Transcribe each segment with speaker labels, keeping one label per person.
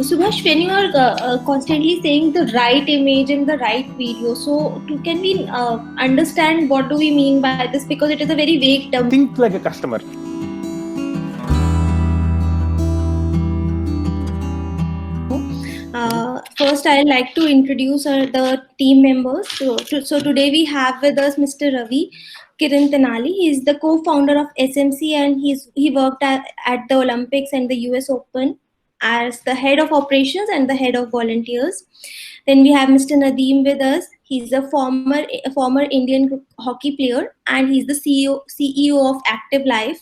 Speaker 1: Subhash, when you are constantly saying the right image and the right video, so can we understand what do we mean by this? Because it is a very vague term.
Speaker 2: Think like a customer.
Speaker 1: First, I'd like to introduce the team members. So today we have with us Mr. Ravi Kiran Tenali. He is the co-founder of SMC, and he worked at the Olympics and the US Open as the head of operations and the head of volunteers. Then we have Mr. Nadeem with us. He's a former Indian hockey player, and he's the CEO of Active Life.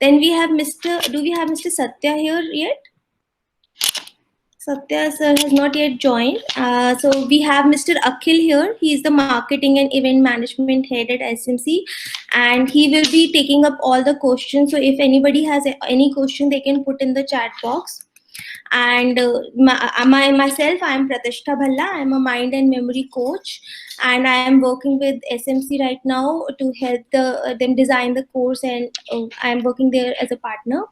Speaker 1: Then we have Do we have Mr. Satya here yet? Satya sir has not yet joined. So we have Mr. Akhil here. He is the marketing and event management head at SMC, and he will be taking up all the questions. So if anybody has any question, they can put in the chat box. And myself, I am Pratishtha Bhalla. I am a mind and memory coach, and I am working with SMC right now to help them design the course, and I am working there as a partner.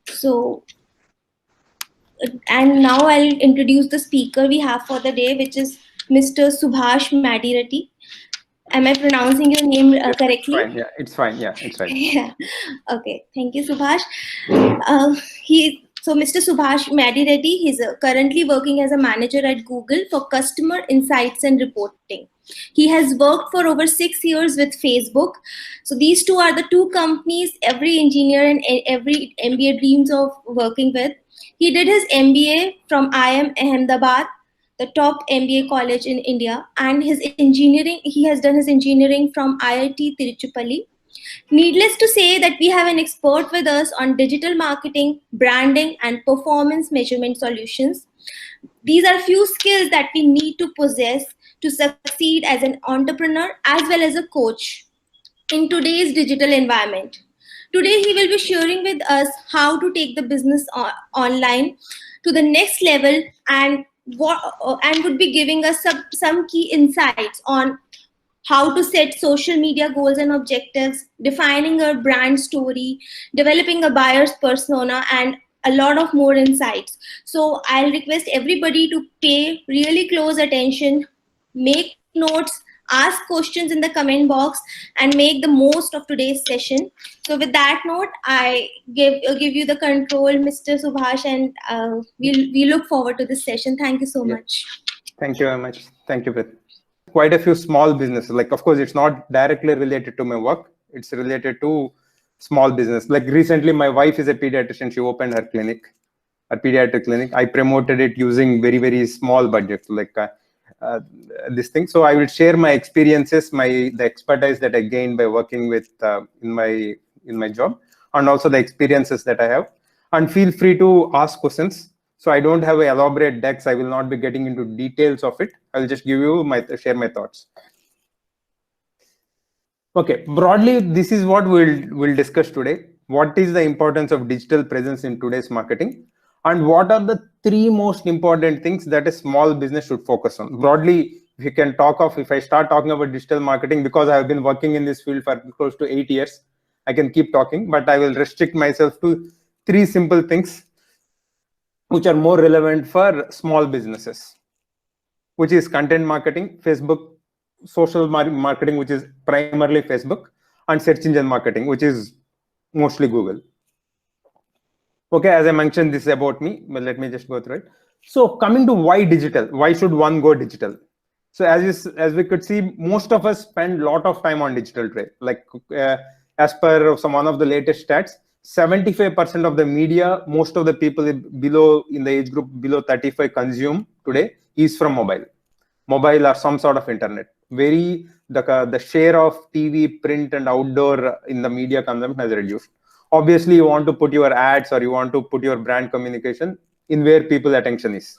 Speaker 1: So. And now I'll introduce the speaker we have for the day, which is Mr. Subhash Madireddy. Am I pronouncing your name correctly?
Speaker 2: Fine. Yeah, it's fine. Yeah, it's right.
Speaker 1: Yeah. Okay. Thank you, Subhash. So Mr. Subhash Madireddy, he's currently working as a manager at Google for customer insights and reporting. He has worked for over 6 years with Facebook. So these two are the two companies every engineer and every MBA dreams of working with. He did his MBA from IIM Ahmedabad, the top MBA college in India, and he has done his engineering from IIT Tiruchirappalli. Needless to say that we have an expert with us on digital marketing, branding, and performance measurement solutions. These are few skills that we need to possess to succeed as an entrepreneur as well as a coach in today's digital environment. Today, he will be sharing with us how to take the business online to the next level, and would be giving us some key insights on how to set social media goals and objectives, defining a brand story, developing a buyer's persona, and a lot of more insights. So I'll request everybody to pay really close attention, make notes, ask questions in the comment box, and make the most of today's session. So with that note, I give you the control, Mr. Subhash, and we look forward to this session. Thank you so much.
Speaker 2: Thank you very much. Thank you, Beth. Quite a few small businesses. Like, of course, it's not directly related to my work. It's related to small business. Like recently, my wife is a pediatrician. She opened her clinic, her pediatric clinic. I promoted it using very, very small budgets, like this thing. So I will share my experiences, the expertise that I gained by working with in my job, and also the experiences that I have. And feel free to ask questions. So I don't have elaborate decks. I will not be getting into details of it. I will just share my thoughts. Okay, broadly, this is what we'll discuss today. What is the importance of digital presence in today's marketing? And what are the 3 most important things that a small business should focus on? Broadly, if I start talking about digital marketing, because I have been working in this field for close to 8 years, I can keep talking, but I will restrict myself to 3 simple things which are more relevant for small businesses, which is content marketing, Facebook, social marketing, which is primarily Facebook, and search engine marketing, which is mostly Google. Okay, as I mentioned, this is about me, but let me just go through it. So coming to why digital, why should one go digital? So as we could see, most of us spend a lot of time on digital trade. Like as per one of the latest stats, 75% of the media, most of the people in the age group below 35 consume today is from mobile or some sort of internet. The share of TV, print, and outdoor in the media consumption has reduced. Obviously, you want to put your ads or you want to put your brand communication in where people's attention is.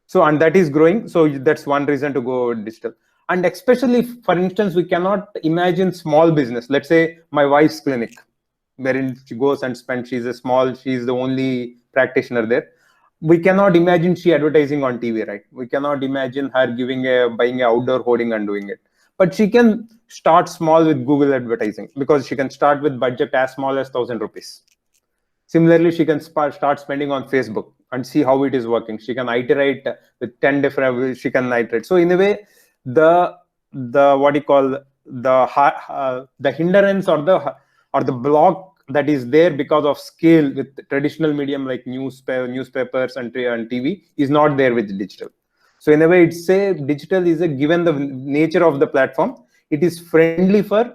Speaker 2: So, and that is growing. So that's one reason to go digital. And especially, for instance, we cannot imagine small business. Let's say my wife's clinic, wherein she goes and spends, she's the only practitioner there. We cannot imagine she advertising on TV, right? We cannot imagine her buying an outdoor hoarding and doing it. But she can start small with Google advertising, because she can start with budget as small as 1,000 rupees. Similarly, she can start spending on Facebook. and see how it is working. She can iterate with 10 different, she can iterate. So in a way, the what you call the hindrance or the block that is there because of scale with traditional medium like newspapers and TV is not there with digital. So in a way, it's a digital is a given the nature of the platform, it is friendly for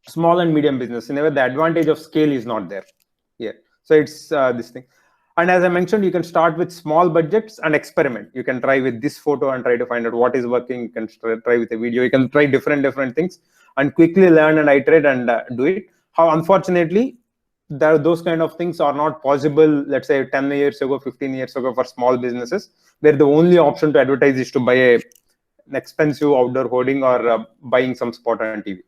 Speaker 2: small and medium business. In a way, the advantage of scale is not there. Yeah. So it's this thing. And as I mentioned, you can start with small budgets and experiment. You can try with this photo and try to find out what is working. You can try with a video. You can try different things and quickly learn and iterate and do it. How unfortunately, those kind of things are not possible, let's say 10 years ago, 15 years ago for small businesses, where the only option to advertise is to buy an expensive outdoor hoarding or buying some spot on TV.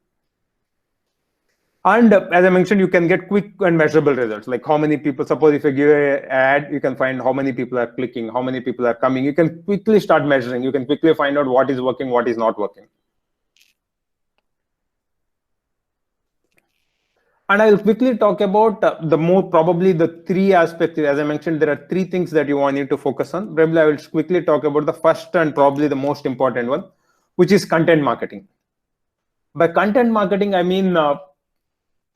Speaker 2: And as I mentioned, you can get quick and measurable results, like how many people, suppose if you give an ad, you can find how many people are clicking, how many people are coming. You can quickly start measuring. You can quickly find out what is working, what is not working. And I'll quickly talk about probably the three aspects. As I mentioned, there are three things that you need to focus on. Probably I will quickly talk about the first and probably the most important one, which is content marketing. By content marketing, I mean,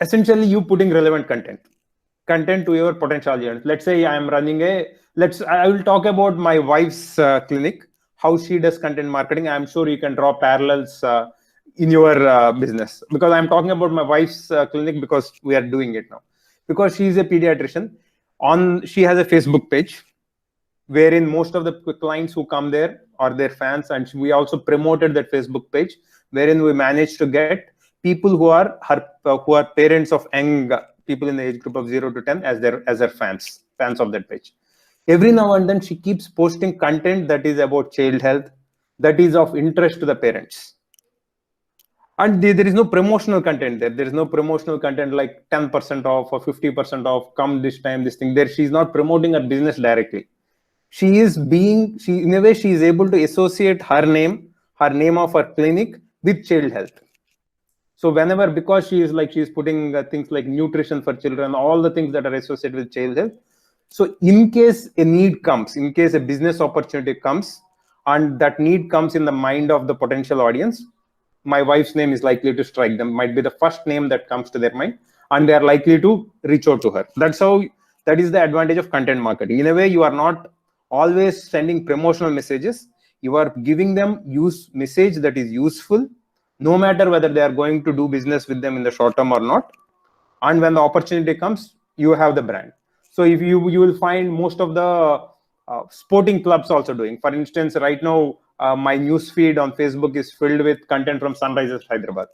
Speaker 2: essentially you putting relevant content to your potential audience. Let's say I am running I will talk about my wife's clinic, how she does content marketing. I'm sure you can draw parallels in your business, because I'm talking about my wife's clinic because we are doing it now. Because she is a pediatrician, she has a Facebook page wherein most of the clients who come there are their fans, and we also promoted that Facebook page, wherein we managed to get people who are parents of young people in the age group of 0 to 10 as their fans of that page. Every now and then she keeps posting content that is about child health, that is of interest to the parents. And there is no promotional content there. There is no promotional content like 10% off or 50% off, come this time, this thing. There, she's not promoting her business directly. In a way, she is able to associate her name of her clinic with child health. So whenever, because she's putting things like nutrition for children, all the things that are associated with child health. So in case a need comes, in case a business opportunity comes, and that need comes in the mind of the potential audience, my wife's name is likely to strike them, might be the first name that comes to their mind, and they are likely to reach out to her. That is the advantage of content marketing. In a way, you are not always sending promotional messages. You are giving them message that is useful, no matter whether they are going to do business with them in the short term or not. And when the opportunity comes, you have the brand. So if you will find most of the sporting clubs also doing. For instance, right now, my news feed on Facebook is filled with content from Sunrisers Hyderabad.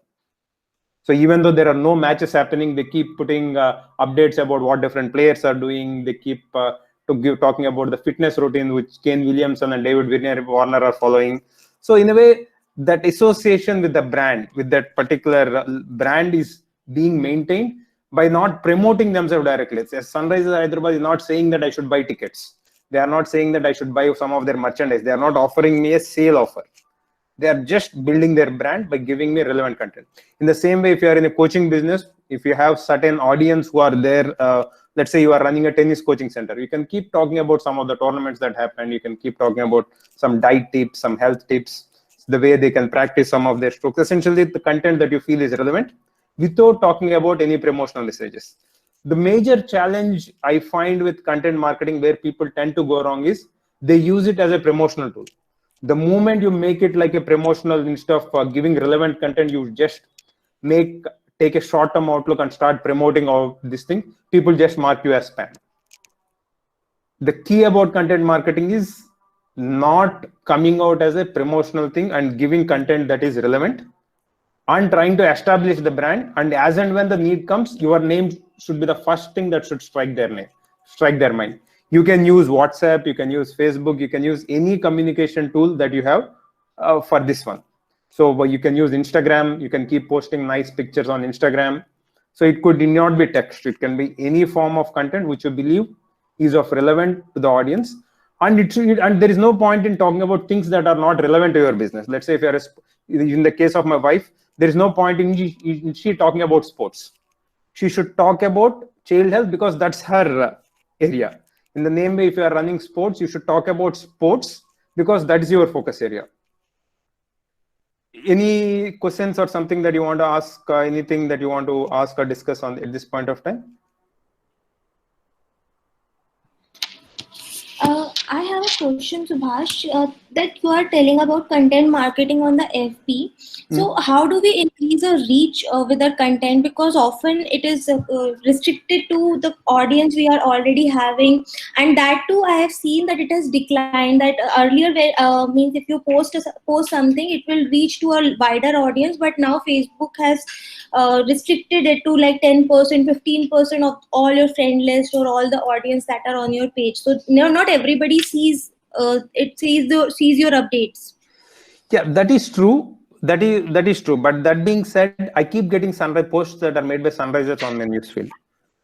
Speaker 2: So even though there are no matches happening, they keep putting updates about what different players are doing. They keep talking about the fitness routine, which Kane Williamson and David Warner are following. So in a way, that association with the brand, with that particular brand, is being maintained by not promoting themselves directly. Sunrisers Hyderabad is not saying that I should buy tickets. They are not saying that I should buy some of their merchandise. They are not offering me a sale offer. They are just building their brand by giving me relevant content. In the same way, if you are in a coaching business, if you have certain audience who are there, let's say you are running a tennis coaching center, you can keep talking about some of the tournaments that happen. You can keep talking about some diet tips, some health tips, the way they can practice some of their strokes. Essentially, the content that you feel is relevant without talking about any promotional messages. The major challenge I find with content marketing where people tend to go wrong is they use it as a promotional tool. The moment you make it like a promotional, instead of giving relevant content, you just take a short-term outlook and start promoting all this thing, people just mark you as spam. The key about content marketing is not coming out as a promotional thing and giving content that is relevant and trying to establish the brand. And as and when the need comes, your name should be the first thing that should strike their mind. You can use WhatsApp, you can use Facebook, you can use any communication tool that you have for this one. So you can use Instagram, you can keep posting nice pictures on Instagram. So it could not be text, it can be any form of content which you believe is of relevant to the audience. And there is no point in talking about things that are not relevant to your business. Let's say if you are in the case of my wife, there is no point in she talking about sports. She should talk about child health because that's her area. In the same way, if you are running sports, you should talk about sports because that is your focus area. Any questions or something that you want to ask, anything that you want to ask or discuss on at this point of time?
Speaker 1: I have a question, Subhash, that you are telling about content marketing on the FB. So, how do we increase our reach with our content? Because often it is restricted to the audience we are already having, and that too, I have seen that it has declined. That earlier, where, means if you post something, it will reach to a wider audience, but now Facebook has restricted it to like 10%, 15% of all your friend list or all the audience that are on your page. So not everybody sees sees your updates.
Speaker 2: Yeah, that is true. That is true. But that being said, I keep getting sunrise posts that are made by sunrisers on my newsfeed.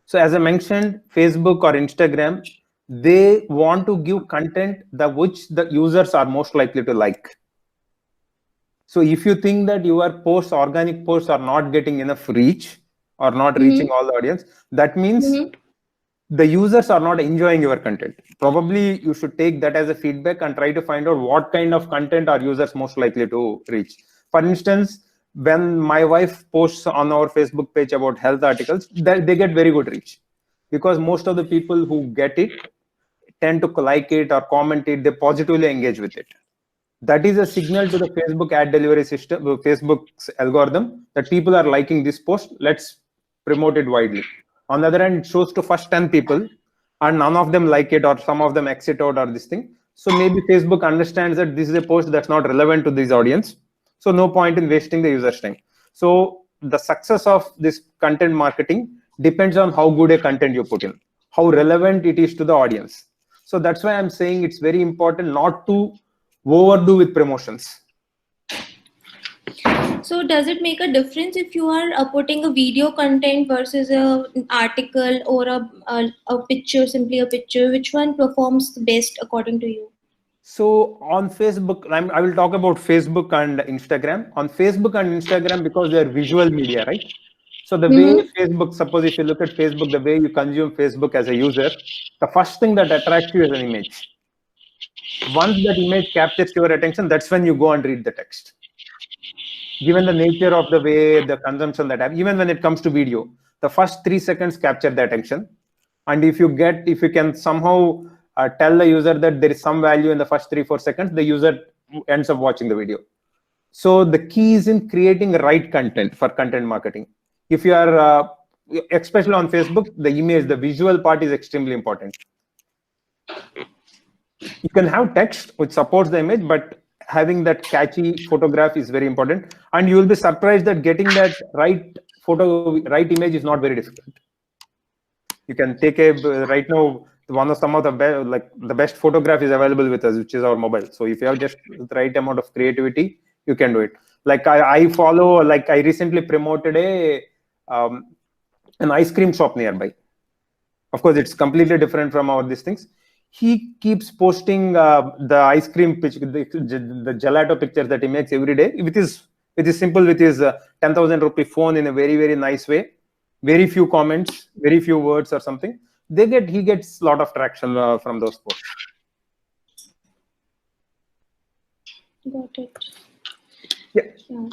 Speaker 2: So as I mentioned, Facebook or Instagram, they want to give content that which the users are most likely to like. So if you think that your posts, organic posts, are not getting enough reach or not reaching all the audience, that means the users are not enjoying your content. Probably you should take that as a feedback and try to find out what kind of content are users most likely to reach. For instance, when my wife posts on our Facebook page about health articles, they get very good reach because most of the people who get it tend to like it or comment it, they positively engage with it. That is a signal to the Facebook ad delivery system, Facebook's algorithm, that people are liking this post. Let's promote it widely. On the other hand, it shows to first 10 people and none of them like it or some of them exit out or this thing. So maybe Facebook understands that this is a post that's not relevant to this audience. So no point in wasting the user's time. So the success of this content marketing depends on how good a content you put in, how relevant it is to the audience. So that's why I'm saying it's very important not to overdo with promotions.
Speaker 1: So does it make a difference if you are putting a video content versus an article or a picture, simply a picture? Which one performs the best according to you?
Speaker 2: So on Facebook, I will talk about Facebook and Instagram. On Facebook and Instagram, because they're visual media, right? So the way Facebook, suppose if you look at Facebook, the way you consume Facebook as a user, the first thing that attracts you is an image. Once that image captures your attention, that's when you go and read the text. Given the nature of the way the consumption that happens, even when it comes to video, the first 3 seconds capture the attention. And if you can somehow tell the user that there is some value in the first 3-4 seconds, the user ends up watching the video. So the key is in creating the right content for content marketing. If you are, especially on Facebook, the image, the visual part is extremely important. You can have text which supports the image, but having that catchy photograph is very important. And you will be surprised that getting that right image is not very difficult. You can take right now, some of the best photograph is available with us, which is our mobile. So if you have just the right amount of creativity, you can do it. Like I follow, like I recently promoted an ice cream shop nearby. Of course, it's completely different from these things. He keeps posting the ice cream picture, the gelato pictures that he makes every day with his simple, with his 10,000 rupee phone in a very, very nice way. Very few comments, very few words or something. He gets a lot of traction from those posts.
Speaker 1: Got it.
Speaker 2: Yeah.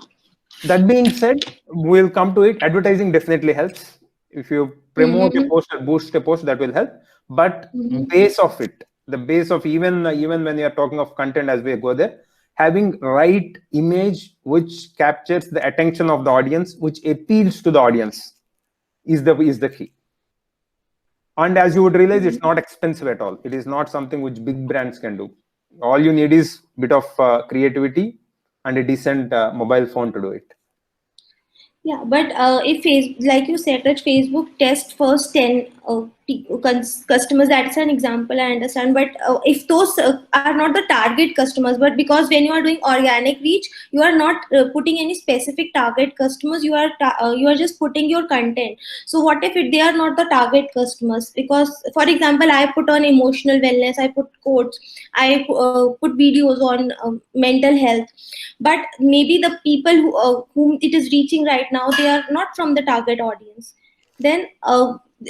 Speaker 2: That being said, we'll come to it. Advertising definitely helps. If you promote a post or boost a post, that will help. But the base of even when you are talking of content as we go there, having right image which captures the attention of the audience, which appeals to the audience, is the key. And as you would realize, it's not expensive at all. It is not something which big brands can do. All you need is a bit of creativity and a decent mobile phone to do it.
Speaker 1: Yeah, but if like you said, that Facebook test first 10 customers, that's an example, I understand. But if those are not the target customers, but because when you are doing organic reach, you are not putting any specific target customers. You are just putting your content. So what if they are not the target customers? Because, for example, I put on emotional wellness, I put quotes, I put videos on mental health, but maybe the people whom it is reaching right now, they are not from the target audience. Then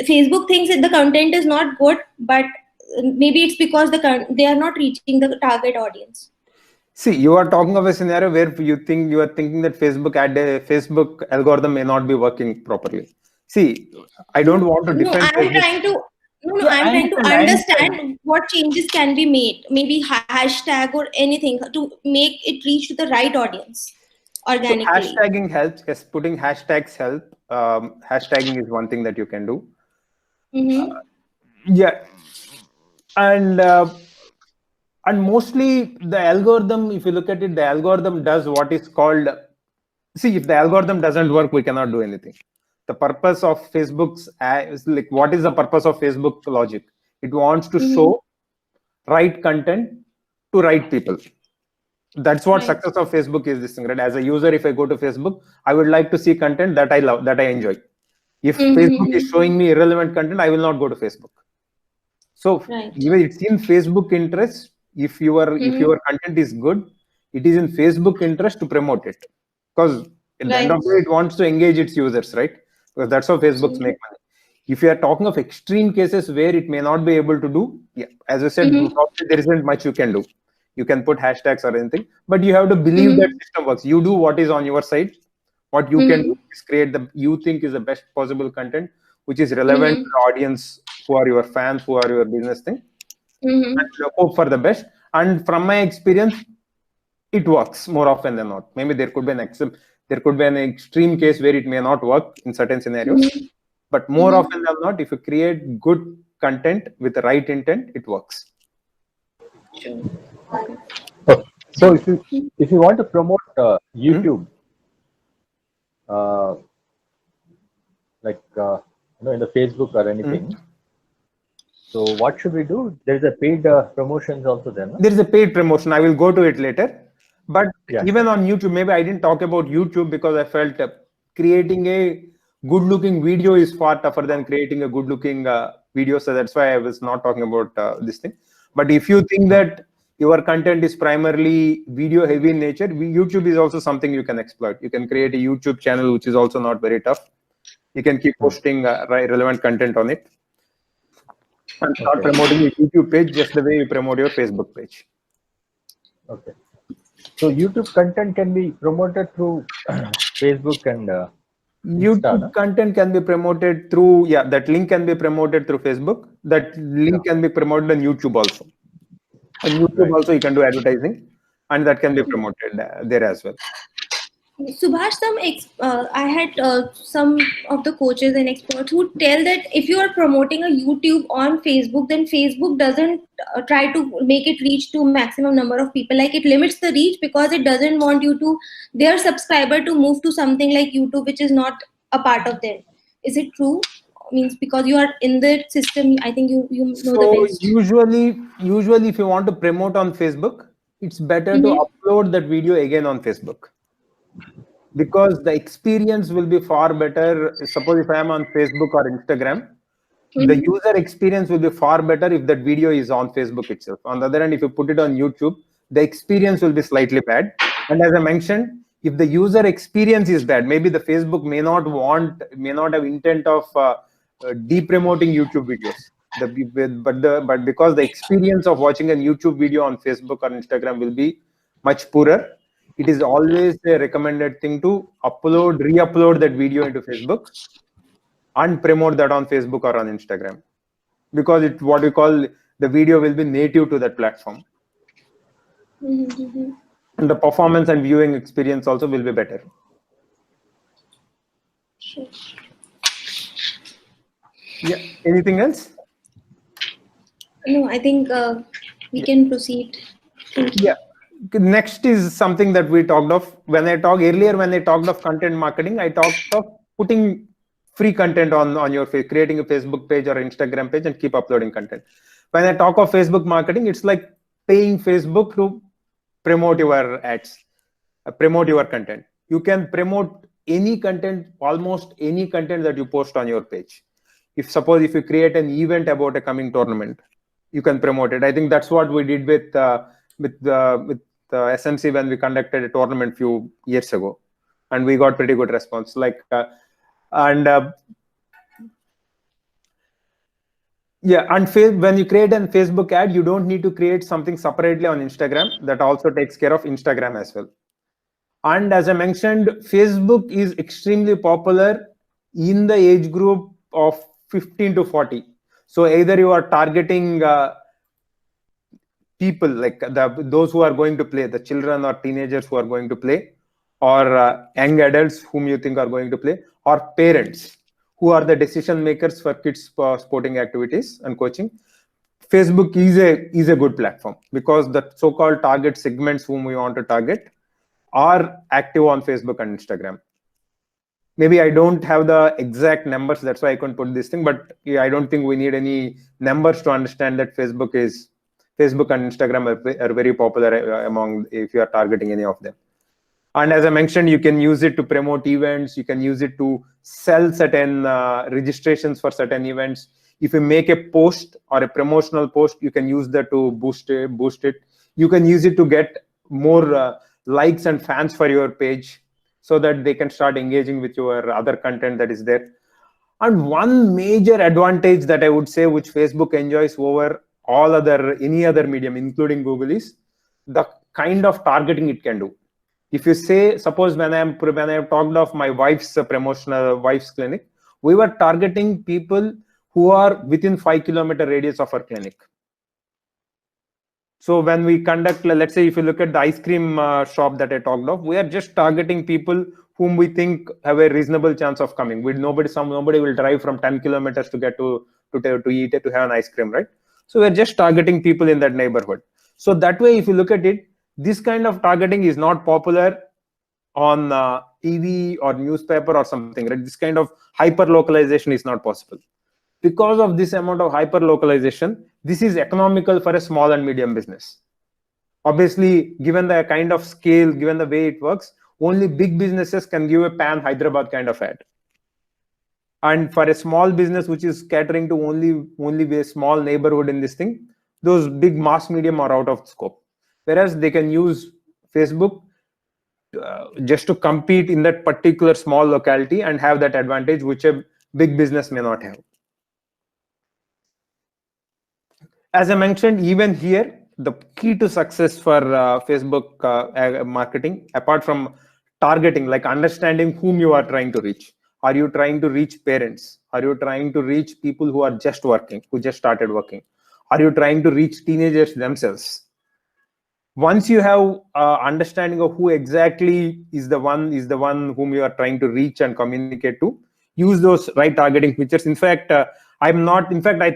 Speaker 1: Facebook thinks that the content is not good, but maybe it's because they are not reaching the target audience.
Speaker 2: See, you are talking of a scenario where you are thinking that Facebook algorithm may not be working properly. See, I don't want to
Speaker 1: No,
Speaker 2: defend
Speaker 1: I'm
Speaker 2: Facebook.
Speaker 1: trying to. No, no,
Speaker 2: Yeah,
Speaker 1: I'm
Speaker 2: I
Speaker 1: trying to
Speaker 2: understand. I understand.
Speaker 1: understand what changes can be made. Maybe hashtag or anything to make it reach to the right audience
Speaker 2: So
Speaker 1: organically.
Speaker 2: hashtagging helps. Yes, putting hashtags help. Hashtagging is one thing that you can do.
Speaker 1: Mm-hmm.
Speaker 2: Yeah, and mostly the algorithm, if you look at it, the algorithm does what is called. See, if the algorithm doesn't work, we cannot do anything. The purpose of Facebook's is like, what is the purpose of Facebook logic? It wants to
Speaker 1: Mm-hmm.
Speaker 2: show right content to right people. That's what
Speaker 1: Right.
Speaker 2: success of Facebook is. This thing, right? As a user, if I go to Facebook, I would like to see content that I love, that I enjoy. If Facebook is showing me irrelevant content, I will not go to Facebook. So
Speaker 1: Right.
Speaker 2: even it's in Facebook interest. If your content is good, it is in Facebook interest to promote it, because at the end
Speaker 1: Right.
Speaker 2: of the day, it wants to engage its users, right? Because that's how Facebook's make money. If you are talking of extreme cases where it may not be able to do, yeah, as I said, probably there isn't much you can do. You can put hashtags or anything, but you have to believe that system works. You do what is on your side. What you can do is create the you think is the best possible content, which is relevant to the audience, who are your fans, who are your business thing, and hope for the best. And from my experience, it works more often than not. Maybe there could be an extreme case where it may not work in certain scenarios, but more often than not, if you create good content with the right intent, it works.
Speaker 1: Sure.
Speaker 3: Okay. So if you want to promote YouTube, like in the Facebook or anything, so what should we do? There is a paid promotions also there, no?
Speaker 2: There is a paid promotion. I will go to it later. But
Speaker 3: Yeah.
Speaker 2: even on YouTube, maybe I didn't talk about YouTube because I felt creating a good-looking video is far tougher than creating a good-looking video. So that's why I was not talking about this thing. But if you think that your content is primarily video-heavy in nature, YouTube is also something you can exploit. You can create a YouTube channel, which is also not very tough. You can keep posting relevant content on it and start promoting your YouTube page just the way you promote your Facebook page.
Speaker 3: Okay. So YouTube content can be promoted through Facebook and
Speaker 2: YouTube content can be promoted through, that link can be promoted through Facebook. That link can be promoted on YouTube also. On YouTube also you can do advertising, and that can be promoted there as well.
Speaker 1: Subhash, I had some of the coaches and experts who tell that if you are promoting a YouTube on Facebook, then Facebook doesn't try to make it reach to maximum number of people. Like it limits the reach because it doesn't want their subscriber to move to something like YouTube, which is not a part of them. Is it true? Means because you are in the system, I think you know the best.
Speaker 2: Usually if you want to promote on Facebook, it's better to upload that video again on Facebook, because the experience will be far better. Suppose if I am on Facebook or Instagram, the user experience will be far better if that video is on Facebook itself. On the other hand, if you put it on YouTube, the experience will be slightly bad. And as I mentioned, if the user experience is bad, maybe the Facebook may not have intent of de-promoting YouTube videos. But because the experience of watching a YouTube video on Facebook or Instagram will be much poorer, it is always a recommended thing to re-upload that video into Facebook and promote that on Facebook or on Instagram, because it's what we call the video will be native to that platform. And the performance and viewing experience also will be better.
Speaker 1: Sure.
Speaker 2: Yeah. Anything else?
Speaker 1: No, I think we can proceed.
Speaker 2: Yeah. Next is something that we talked of. When I talked of content marketing, I talked of putting free content on your face, creating a Facebook page or Instagram page and keep uploading content. When I talk of Facebook marketing, it's like paying Facebook to promote your ads, promote your content. You can promote any content, almost any content that you post on your page. Suppose if you create an event about a coming tournament, you can promote it. I think that's what we did with SMC when we conducted a tournament few years ago, and we got pretty good response. Yeah, and when you create a Facebook ad, you don't need to create something separately on Instagram. That also takes care of Instagram as well. And as I mentioned, Facebook is extremely popular in the age group of 15 to 40. So either you are targeting people like those who are going to play, the children or teenagers who are going to play, or young adults whom you think are going to play, or parents who are the decision makers for kids sporting activities and coaching. Facebook is a good platform because the so-called target segments whom we want to target are active on Facebook and Instagram. Maybe I don't have the exact numbers, that's why I couldn't put this thing, but I don't think we need any numbers to understand that Facebook and Instagram are very popular among, if you are targeting any of them. And as I mentioned, you can use it to promote events, you can use it to sell certain registrations for certain events. If you make a post or a promotional post, you can use that to boost it. You can use it to get more likes and fans for your page, so that they can start engaging with your other content that is there. And one major advantage that I would say which Facebook enjoys over any other medium, including Google, is the kind of targeting it can do. If you say, suppose when I have talked of my wife's wife's clinic, we were targeting people who are within 5-kilometer radius of our clinic. So when we conduct, let's say if you look at the ice cream shop that I talked of, we are just targeting people whom we think have a reasonable chance of coming. Nobody will drive from 10 kilometers to get to eat it, to have an ice cream, right? So we're just targeting people in that neighborhood. So that way, if you look at it, this kind of targeting is not popular on TV or newspaper or something, right? This kind of hyper localization is not possible. Because of this amount of hyper localization, this is economical for a small and medium business. Obviously, given the kind of scale, given the way it works, only big businesses can give a pan Hyderabad kind of ad. And for a small business which is catering to only a small neighborhood in this thing, those big mass medium are out of scope. Whereas they can use Facebook just to compete in that particular small locality and have that advantage which a big business may not have. As I mentioned, even here, the key to success for Facebook marketing, apart from targeting, like understanding whom you are trying to reach. Are you trying to reach parents? Are you trying to reach people who are just working, who just started working? Are you trying to reach teenagers themselves? Once you have understanding of who exactly is the one whom you are trying to reach and communicate to, use those right targeting features. In fact, I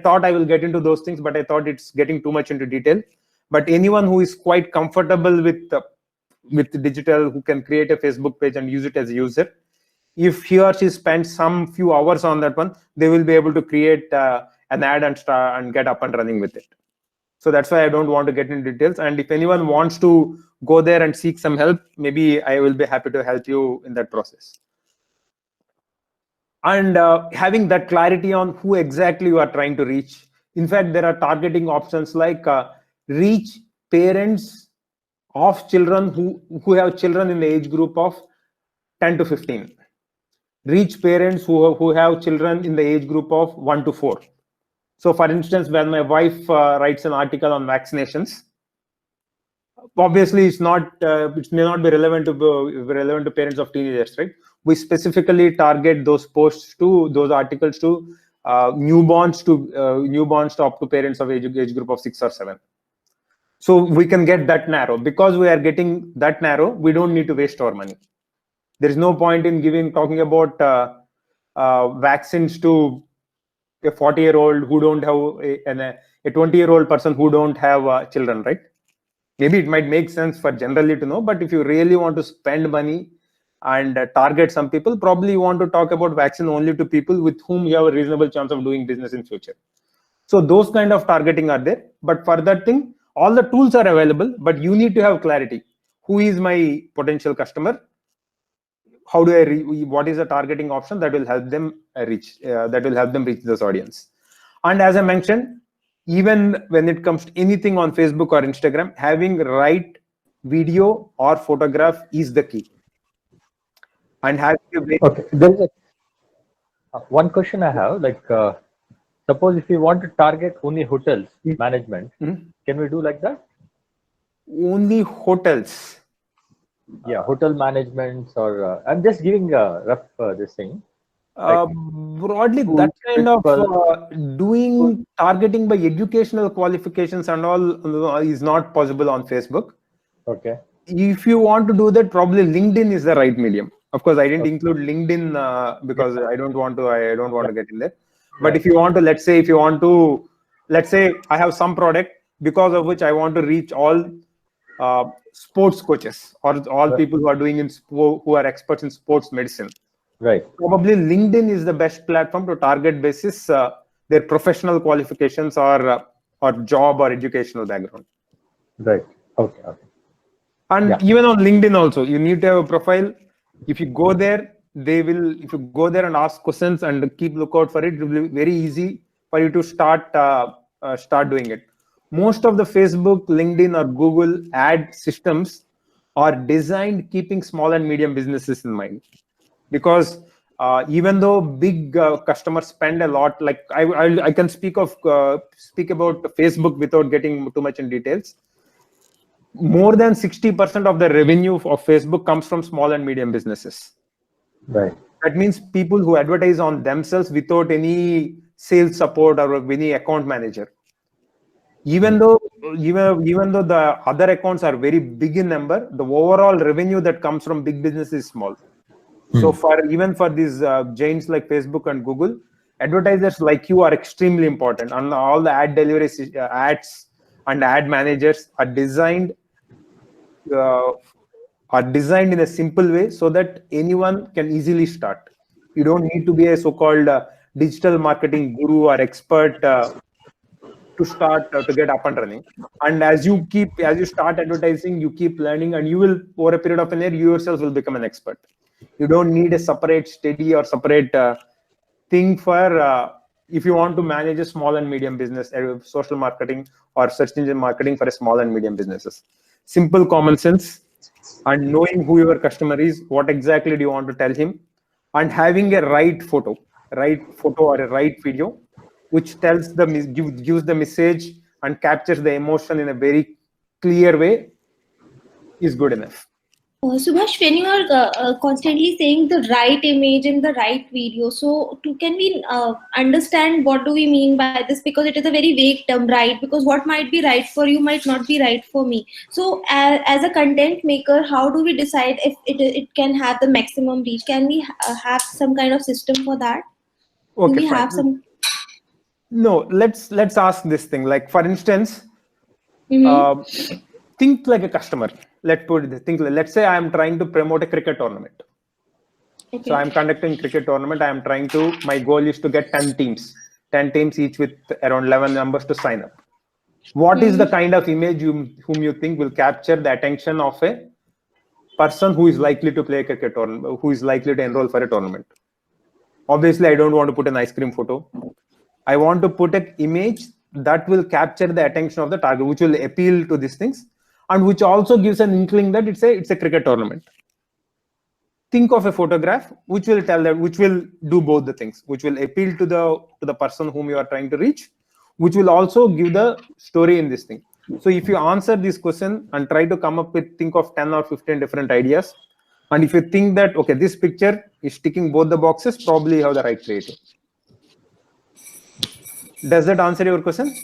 Speaker 2: thought I will get into those things, but I thought it's getting too much into detail. But anyone who is quite comfortable with digital, who can create a Facebook page and use it as a user, if he or she spends some few hours on that one, they will be able to create an ad and get up and running with it. So that's why I don't want to get into details. And if anyone wants to go there and seek some help, maybe I will be happy to help you in that process. And having that clarity on who exactly you are trying to reach. In fact, there are targeting options like reach parents of children who have children in the age group of 10 to 15. Reach parents who have children in the age group of 1 to 4. So for instance, when my wife writes an article on vaccinations, obviously it may not be relevant to parents of teenagers, right? We specifically target those articles to newborns to up to parents of age group of 6 or 7. So we can get that narrow. Because we are getting that narrow, we don't need to waste our money. There is no point in talking about vaccines to a 40-year-old who don't have a 20-year-old person who don't have children, right? Maybe it might make sense for generally to know, but if you really want to spend money and target some people, probably you want to talk about vaccine only to people with whom you have a reasonable chance of doing business in future. So those kind of targeting are there. But for that thing, all the tools are available, but you need to have clarity. Who is my potential customer? How do I what is the targeting option that will help them reach this audience? And as I mentioned, even when it comes to anything on Facebook or Instagram, having right video or photograph is the key. And having
Speaker 3: okay, there is one question I have, like Suppose if we want to target only hotels management,
Speaker 2: Mhm.
Speaker 3: can we do like that?
Speaker 2: Only hotels.
Speaker 3: Yeah, hotel managements, or I'm just giving a rough this thing.
Speaker 2: Broadly, that
Speaker 3: schools,
Speaker 2: kind of
Speaker 3: principals.
Speaker 2: doing targeting by educational qualifications and all is not possible on Facebook.
Speaker 3: Okay.
Speaker 2: If you want to do that, probably LinkedIn is the right medium. Of course, I didn't
Speaker 3: Okay.
Speaker 2: include LinkedIn because
Speaker 3: Yeah.
Speaker 2: I don't want to get in there. But
Speaker 3: Right.
Speaker 2: if you want to, let's say I have some product because of which I want to reach all sports coaches or all
Speaker 3: Right.
Speaker 2: people who are doing who are experts in sports medicine.
Speaker 3: Right.
Speaker 2: Probably LinkedIn is the best platform to target basis their professional qualifications or job or educational background.
Speaker 3: Right. Okay. Okay.
Speaker 2: And
Speaker 3: Yeah.
Speaker 2: even on LinkedIn also, you need to have a profile. If you go there, if you go there and ask questions and keep lookout for it, it will be very easy for you to start doing it. Most of the Facebook, LinkedIn, or Google ad systems are designed keeping small and medium businesses in mind, because even though big customers spend a lot, like I can speak about Facebook without getting too much in details. More than 60% of the revenue of Facebook comes from small and medium businesses.
Speaker 3: Right.
Speaker 2: That means people who advertise on themselves without any sales support or any account manager. Even though the other accounts are very big in number, the overall revenue that comes from big business is small. So even for these giants like Facebook and Google, advertisers like you are extremely important, and all the ad delivery ads and ad managers are designed in a simple way so that anyone can easily start. You don't need to be a so-called digital marketing guru or expert to start to get up and running. And as you start advertising, you keep learning, and you will, over a period of an year, you yourself will become an expert. You don't need a separate study or separate thing for if you want to manage a small and medium business, social marketing or search engine marketing for a small and medium businesses. Simple common sense and knowing who your customer is, what exactly do you want to tell him, and having a right photo or a right video which gives the message and captures the emotion in a very clear way is good enough.
Speaker 1: Subhash, when you are constantly saying the right image and the right video, so can we understand what do we mean by this? Because it is a very vague term, right? Because what might be right for you might not be right for me. So, as a content maker, how do we decide if it can have the maximum reach? Can we have some kind of system for that? Do
Speaker 2: Okay,
Speaker 1: we
Speaker 2: fine.
Speaker 1: have some?
Speaker 2: No, let's ask this thing. Like, for instance,
Speaker 1: Mm-hmm.
Speaker 2: think like a customer. Let's say I am trying to promote a cricket tournament. So
Speaker 1: Okay.
Speaker 2: I'm conducting cricket tournament. My goal is to get 10 teams each with around 11 numbers to sign up. What is the kind of image whom you think will capture the attention of a person who is likely to play a cricket tournament, who is likely to enroll for a tournament? Obviously, I don't want to put an ice cream photo. I want to put an image that will capture the attention of the target, which will appeal to these things, and which also gives an inkling that it's a cricket tournament. Think of a photograph which will do both the things, which will appeal to the person whom you are trying to reach, which will also give the story in this thing. So if you answer this question and try to think of 10 or 15 different ideas, and if you think that, okay, this picture is ticking both the boxes, probably you have the right creative. Does that answer your question?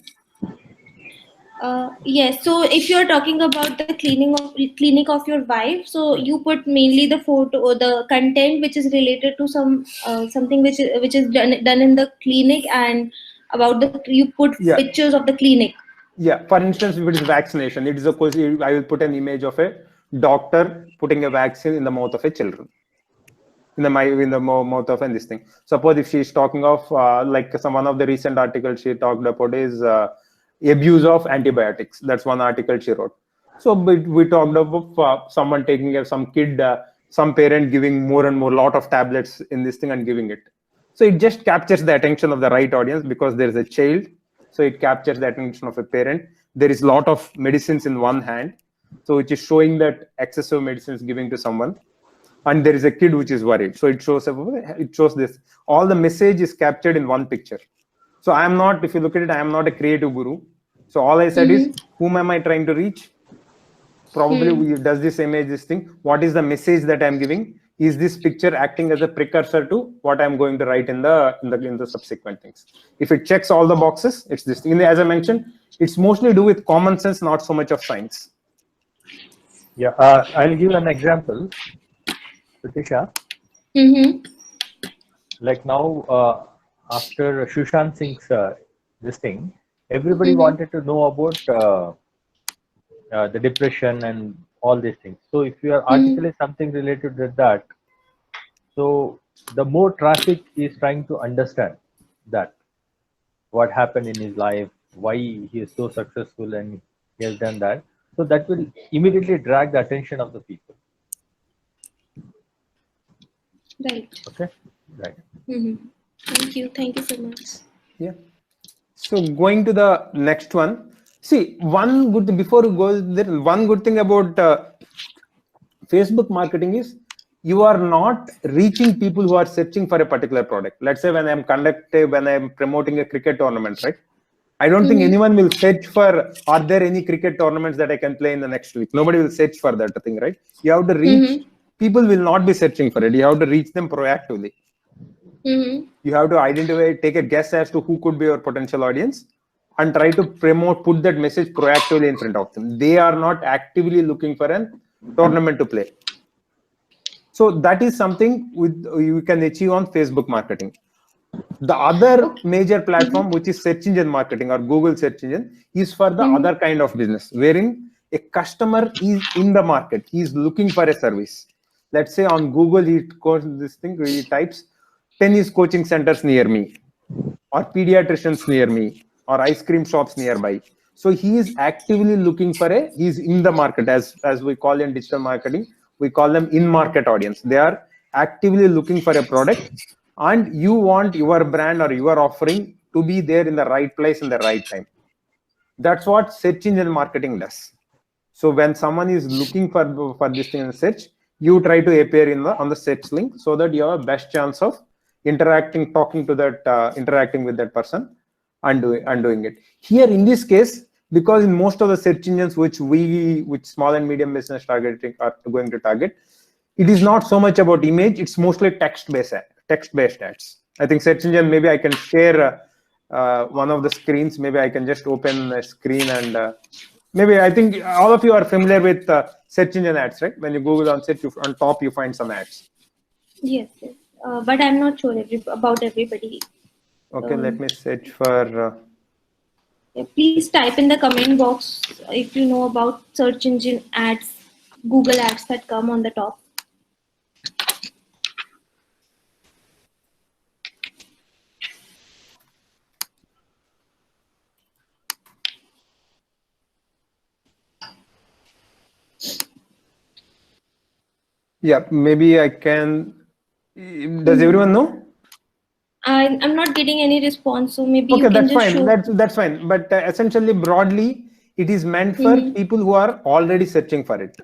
Speaker 1: Yes. So if you're talking about the clinic of your wife, so you put mainly the photo or the content which is related to something which is done in the clinic, and about you put pictures of the clinic.
Speaker 2: Yeah. For instance, if it is vaccination, it is of course I will put an image of a doctor putting a vaccine in the mouth of a children. In the mouth of this thing. Suppose if she is talking of one of the recent articles she talked about is abuse of antibiotics. That's one article she wrote. So we talked about someone taking some parent giving more and more lot of tablets in this thing and giving it. So it just captures the attention of the right audience because there is a child. So it captures the attention of a parent. There is a lot of medicines in one hand. So which is showing that excessive medicines giving to someone. And there is a kid which is worried. So it shows this. All the message is captured in one picture. So I am not, if you look at it, I am not a creative guru. So all I said is, whom am I trying to reach? Probably does this image this thing? What is the message that I'm giving? Is this picture acting as a precursor to what I'm going to write in the subsequent things? If it checks all the boxes, it's this thing. As I mentioned, it's mostly do with common sense, not so much of science.
Speaker 3: Yeah, I'll give an example, Pratisha. Like now, after Sushant Singh's this thing, everybody wanted to know about the depression and all these things. So if your article is something related to that, so the more traffic is trying to understand that what happened in his life, why he is so successful and he has done that. So that will immediately drag the attention of the people.
Speaker 1: Right.
Speaker 3: Okay. Right.
Speaker 1: Thank you so much.
Speaker 2: Yeah. So going to the next one. See, one good thing before we go there, one good thing about Facebook marketing is you are not reaching people who are searching for a particular product. Let's say when I'm promoting a cricket tournament, right? I don't think anyone will search for, are there any cricket tournaments that I can play in the next week? Nobody will search for that thing, right? You have to reach, people will not be searching for it. You have to reach them proactively. You have to identify, take a guess as to who could be your potential audience and try to put that message proactively in front of them. They are not actively looking for a tournament to play. So that is something you can achieve on Facebook marketing. The other major platform, which is search engine marketing or Google search engine, is for the other kind of business, wherein a customer is in the market. He is looking for a service. Let's say on Google, he types tennis coaching centers near me, or pediatricians near me, or ice cream shops nearby. So he is actively looking for he's in the market, as we call in digital marketing, we call them in-market audience. They are actively looking for a product, and you want your brand or your offering to be there in the right place in the right time. That's what search engine marketing does. So when someone is looking for this thing in search, you try to appear on the search link so that you have a best chance of interacting with that person and doing it. Here in this case, because in most of the search engines which small and medium business targeting are going to target, it is not so much about image, it's mostly text-based ads. I think search engine, maybe I can share one of the screens. Maybe I can just open a screen and maybe I think all of you are familiar with search engine ads, right? When you Google on search, on top you find some ads.
Speaker 1: Yes. But I'm not sure about everybody.
Speaker 2: Okay, let me search for...
Speaker 1: please type in the comment box if you know about search engine ads, Google ads that come on the top.
Speaker 2: Yeah, maybe I can... Does everyone know?
Speaker 1: I'm not getting any response, so maybe
Speaker 2: okay,
Speaker 1: you can
Speaker 2: that's
Speaker 1: just
Speaker 2: fine.
Speaker 1: show.
Speaker 2: That's fine. But essentially, broadly, it is meant for people who are already searching for it.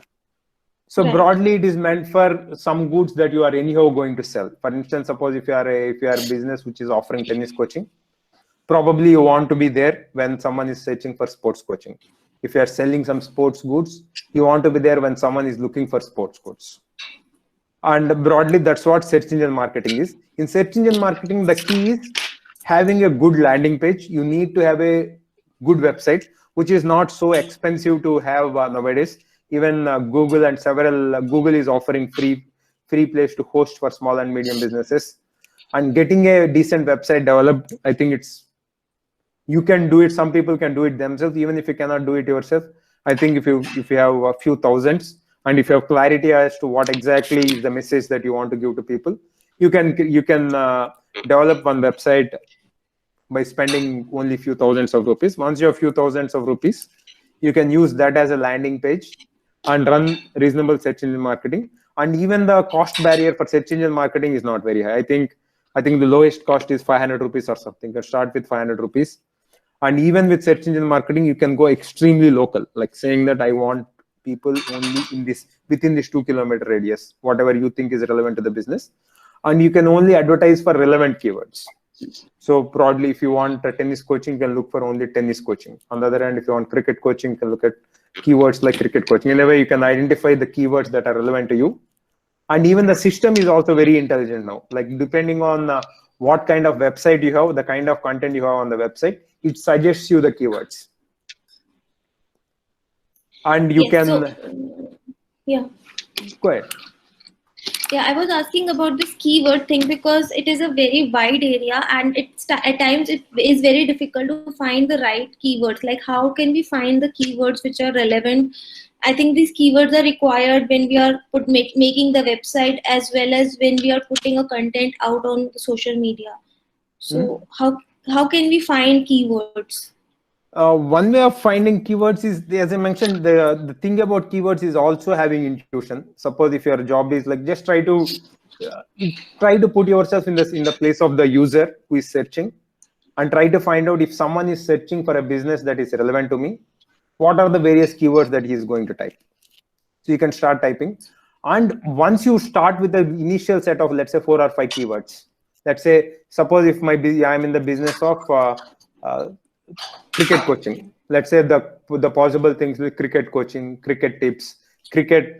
Speaker 2: So
Speaker 1: Right.
Speaker 2: broadly, it is meant for some goods that you are anyhow going to sell. For instance, suppose if you are a business which is offering tennis coaching, probably you want to be there when someone is searching for sports coaching. If you are selling some sports goods, you want to be there when someone is looking for sports goods. And broadly, that's what search engine marketing is. In search engine marketing, the key is having a good landing page. You need to have a good website, which is not so expensive to have nowadays. Even Google and Google is offering free place to host for small and medium businesses. And getting a decent website developed, I think you can do it. Some people can do it themselves. Even if you cannot do it yourself, I think if you have a few thousands, and if you have clarity as to what exactly is the message that you want to give to people, you can develop one website by spending only few thousands of rupees. Once you have few thousands of rupees, you can use that as a landing page and run reasonable search engine marketing. And even the cost barrier for search engine marketing is not very high. I think the lowest cost is 500 rupees or something. You can start with 500 rupees. And even with search engine marketing, you can go extremely local, like saying that I want people only within this 2-kilometer radius, whatever you think is relevant to the business. And you can only advertise for relevant keywords. So broadly, if you want tennis coaching, you can look for only tennis coaching. On the other hand, if you want cricket coaching, you can look at keywords like cricket coaching. In a way, you can identify the keywords that are relevant to you. And even the system is also very intelligent now. Like depending on what kind of website you have, the kind of content you have on the website, it suggests you the keywords. And you can go ahead.
Speaker 1: Yeah, I was asking about this keyword thing because it is a very wide area, and at times it is very difficult to find the right keywords. Like, how can we find the keywords which are relevant? I think these keywords are required when we are making the website, as well as when we are putting a content out on social media. So how can we find keywords?
Speaker 2: One way of finding keywords is, as I mentioned, the thing about keywords is also having intuition. Suppose if your job is like, just try to put yourself in the place of the user who is searching, and try to find out if someone is searching for a business that is relevant to me, what are the various keywords that he is going to type. So you can start typing, and once you start with the initial set of, let's say, 4 or 5 keywords. Let's say, suppose if I'm in the business of cricket coaching. Let's say the possible things like cricket coaching, cricket tips, cricket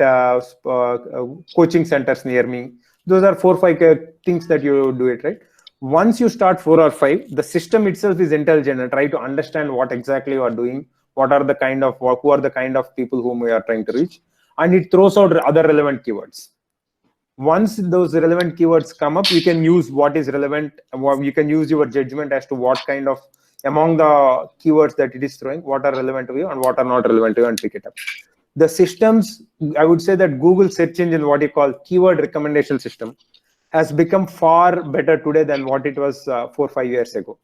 Speaker 2: coaching centers near me. Those are 4 or 5 things that you do it, right? Once you start 4 or 5, the system itself is intelligent and try to understand what exactly you are doing, who are the kind of people whom we are trying to reach, and it throws out other relevant keywords. Once those relevant keywords come up, you can use what is relevant. You can use your judgment as to what kind of, among the keywords that it is throwing, what are relevant to you and what are not relevant to you, and pick it up. The systems, I would say that Google search engine, what you call keyword recommendation system, has become far better today than what it was 4 or 5 years ago.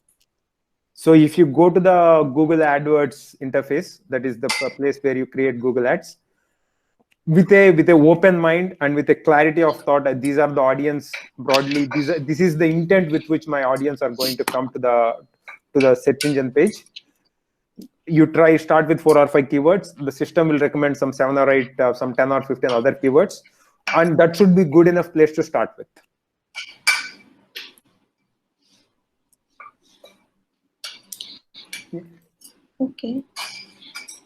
Speaker 2: So if you go to the Google AdWords interface, that is the place where you create Google Ads, with a open mind and with a clarity of thought that these are the audience broadly, this is the intent with which my audience are going to come to the search engine page. You start with 4 or 5 keywords. The system will recommend some 7 or 8, some 10 or 15 other keywords, and that should be good enough place to start with.
Speaker 1: Okay.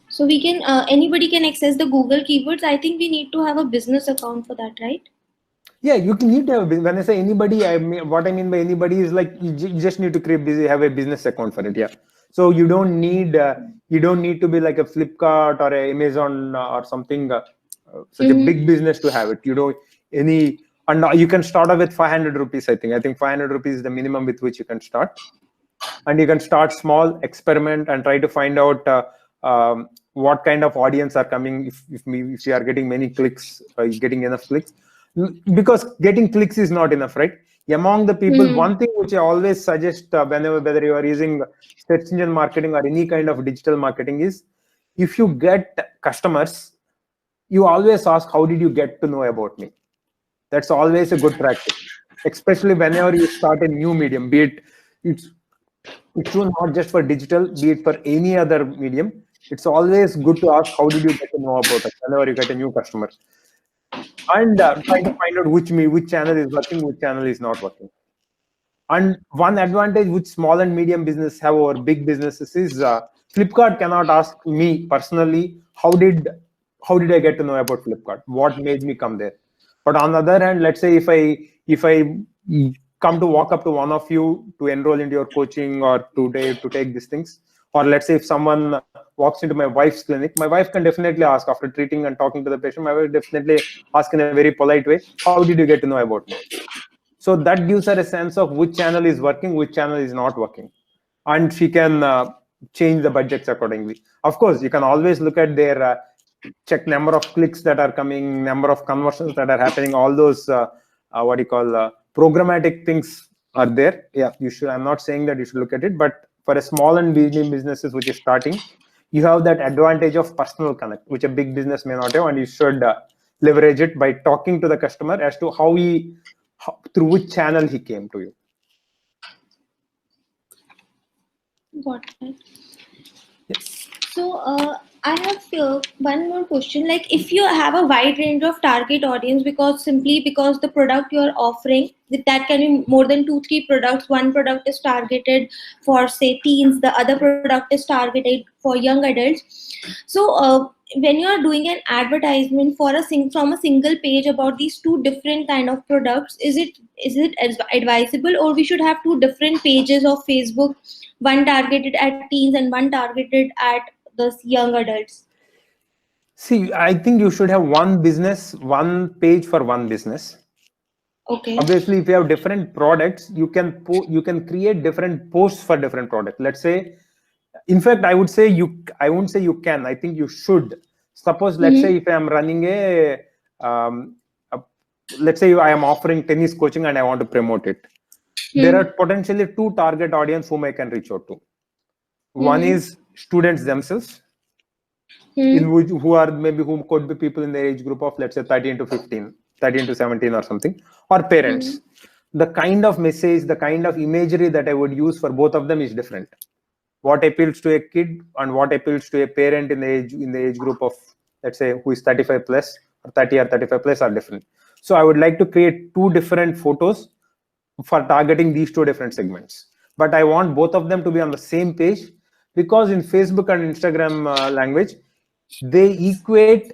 Speaker 1: So we can anybody can access the Google keywords. I think we need to have a business account for that, right?
Speaker 2: Yeah, you need to have. When I say anybody, what I mean by anybody is like you just need to have a business account for it. Yeah. So you don't need to be like a Flipkart or a Amazon or something such a big business to have it. And you can start off with 500 rupees. I think 500 rupees is the minimum with which you can start, and you can start small, experiment, and try to find out what kind of audience are coming. If you are getting many clicks, getting enough clicks. Because getting clicks is not enough, right? Among the people, one thing which I always suggest whether you are using search engine marketing or any kind of digital marketing is, if you get customers, you always ask, how did you get to know about me? That's always a good practice, especially whenever you start a new medium, be it's true not just for digital, be it for any other medium. It's always good to ask, how did you get to know about us whenever you get a new customer? And try to find out which channel is working, which channel is not working. And one advantage which small and medium business have over big businesses is Flipkart cannot ask me personally, how did I get to know about Flipkart? What made me come there? But on the other hand, let's say if I come to walk up to one of you to enroll into your coaching or to take these things, or let's say if someone walks into my wife's clinic, my wife can definitely ask, after treating and talking to the patient, my wife definitely ask in a very polite way, how did you get to know about me? So that gives her a sense of which channel is working, which channel is not working, and she can change the budgets accordingly. Of course, you can always look at their check number of clicks that are coming, number of conversions that are happening, all those programmatic things are there. Yeah, you should. I'm not saying that you should look at it, but for a small and medium businesses which is starting, you have that advantage of personal connect, which a big business may not have, and you should leverage it by talking to the customer as to through which channel he came to you.
Speaker 1: Got it.
Speaker 2: Yes.
Speaker 1: So I have one more question. Like, if you have a wide range of target audience, because the product you are offering, that can be more than 2-3 products. One product is targeted for say teens, the other product is targeted for young adults. So, when you are doing an advertisement for from a single page about these two different kind of products, is it advisable, or we should have two different pages of Facebook, one targeted at teens and one targeted at the young adults?
Speaker 2: See, I think you should have one business, one page for one business.
Speaker 1: Okay.
Speaker 2: Obviously, if you have different products, you can create different posts for different products. Let's say, in fact, I won't say you can. I think you should. Suppose, let's say, if I am running let's say I am offering tennis coaching and I want to promote it. There are potentially two target audience whom I can reach out to. One is students themselves, who are maybe whom could be people in the age group of, let's say, 13 to 15, 13 to 17 or something, or parents. The kind of message, the kind of imagery that I would use for both of them is different. What appeals to a kid and what appeals to a parent in the age group of, let's say, who is 35 plus or 30 or 35 plus are different. So I would like to create two different photos for targeting these two different segments. But I want both of them to be on the same page, because in Facebook and Instagram language, they equate